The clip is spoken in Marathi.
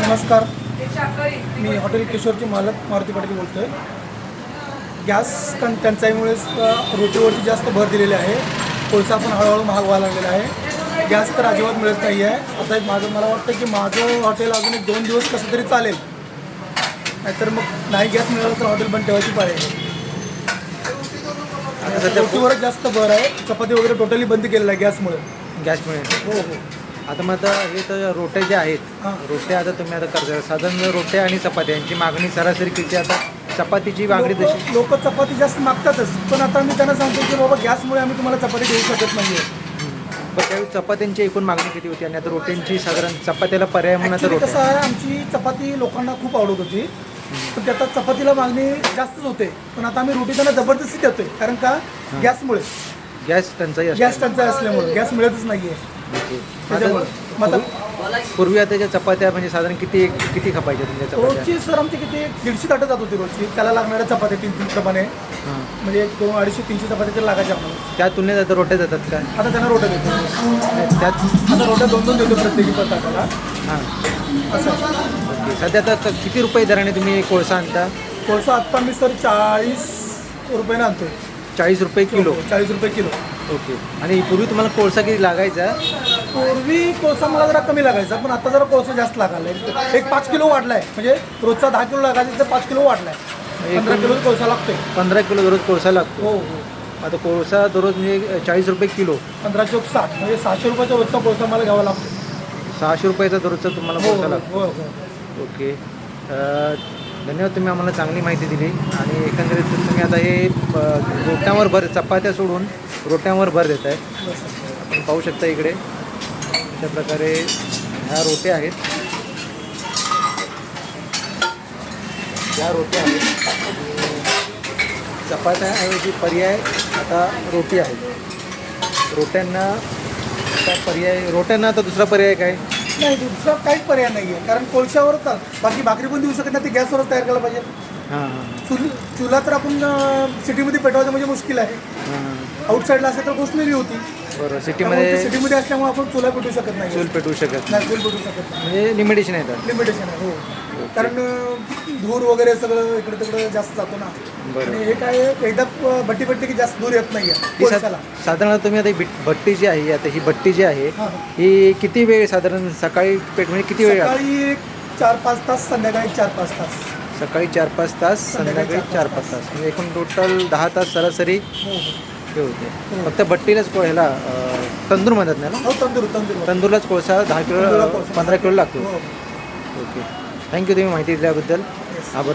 नमस्कार, मी हॉटेल किशोरची मालक मारुती पाटील बोलतो आहे. गॅस टंचाईमुळेच रोटीवरती जास्त भर दिलेली आहे. कोळसा पण हळूहळू महाग व्हायला लागलेला आहे. गॅस तर अजिबात मिळत नाही आहे. आता मला वाटतं की माझं हॉटेल अजून 1-2 दिवस कसं तरी चालेल, नाहीतर मग नाही गॅस मिळाला तर हॉटेल बंद ठेवायची पाळी आहे. रोटीवरच जास्त भर आहे. चपाती वगैरे टोटली बंद केलेलं आहे गॅसमुळे. हो. आता मग आता हे तर रोट्या ज्या आहेत, रोट्या आता तुम्ही आता करता साधारण रोट्या आणि चपात्या यांची मागणी सरासरी किती? आता चपातीची मागणी तशी लोक चपाती जास्त मागतातच, पण आता मी त्यांना सांगतो की बाबा गॅसमुळे आम्ही तुम्हाला चपाती देऊ शकत नाही आहे. पण त्यावेळी चपात्यांची एकूण मागणी किती होती आणि आता रोट्यांची साधारण चपात्याला पर्याय म्हणून आता कसं आहे, आमची चपाती लोकांना खूप आवडत होती, पण त्यात चपातीला मागणी जास्तच होते. पण आता आम्ही रोटी त्यांना जबरदस्ती देतोय, कारण का गॅसमुळे गॅस टंचाई असल्यामुळे गॅस मिळतच नाही आहे. पूर्वी आता त्याच्या चपात्या म्हणजे साधारण किती खपायच्या तुमच्या चपात्या? रोजची सर आमची किती 150 ताटं जात होती रोजची. त्याला लागणाऱ्या चपात्या 3 प्रमाणे, म्हणजे 200-250-300 चपात्या तर लागायच्या आपल्याला. त्या तुलनेत आता रोट्या जातात का? आता त्यांना रोट्या देतो. त्यात आता रोट्या 2-2 देतो प्रत्येकी पर ताटाला. हां, असं ओके. सध्या आता किती रुपये दराने तुम्ही कोळसा आणता? कोळसा आत्ता मी सर 40 रुपयाने आणतोय. 40 रुपये किलो? 40 रुपये किलो. ओके. आणि पूर्वी तुम्हाला कोळसा किती लागायचा? पूर्वी कोळसा मला जरा कमी लागायचा, पण आता जरा कोळसा जास्त लागायला. एक 5 किलो वाढला आहे. म्हणजे रोजचा 10 किलो लागायचा तर 5 किलो वाढला आहे. 15 किलो कोळसा लागतोय. 15 किलो दररोज कोळसा लागतो. हो. आता कोळसा दररोज म्हणजे 40 रुपये किलो, 15×60 म्हणजे 600 रुपयाचा रोजचा कोळसा मला घ्यावा लागतो. 600 रुपयाचा दररोजचा तुम्हाला कोळसा लागतो. हो. ओके. धन्यवाद, तुम्ही आम्हाला चांगली माहिती दिली. आणि एकंदरीत तुम्ही आता हे रोट्यांवर भर, चपात्या सोडून रोट्यांवर भर देत आहे. आपण पाहू शकता इकडे अशा प्रकारे ह्या रोट्या आहेत. चपात्याऐवजी पर्याय आता रोटी आहे. रोट्यांना आता दुसरा पर्याय काय? नाही, दुसरा काहीच पर्याय नाही आहे, कारण कोळशावरच बाकी भाकरी पण देऊ शकत नाही. ती गॅसवरच तयार करायला पाहिजे. चुला तर आपण सिटीमध्ये पेटवायचं म्हणजे मुश्किल आहे. आउटसाईडला असेल तर गोष्टी होती. बरोबर. सिटीमध्ये असल्यामुळे आपण चुला पेटवू शकत नाही. चूल पेटवू शकत नाही, चूल पेटवू शकत नाही. म्हणजे लिमिटेशन आहे. लिमिटेशन आहे. हो, कारण धूर वगैरे सगळं इकडे तिकडे जास्त जातो ना. आणि हे काय एकदा भट्टी पेटली की जास्त दूर येत नाही आहे. साधारण तुम्ही आता भट्टी जी आहे, आता ही भट्टी जी आहे ही किती वेळ साधारण सकाळी म्हणजे किती वेळ? सकाळी 4-5 तास, संध्याकाळी 4-5 तास. सकाळी 4-5 तास, संध्याकाळी 4-5 तास, म्हणजे एकूण टोटल 10 तास सरासरी हे होते. फक्त भट्टीलाच ह्याला तंदूर म्हणतात ना? हो, तंदूरलाच कोळसा 10 किलो 15 किलो लागतो. ओके. थँक्यू, तुम्ही माहिती दिल्याबद्दल. आभार.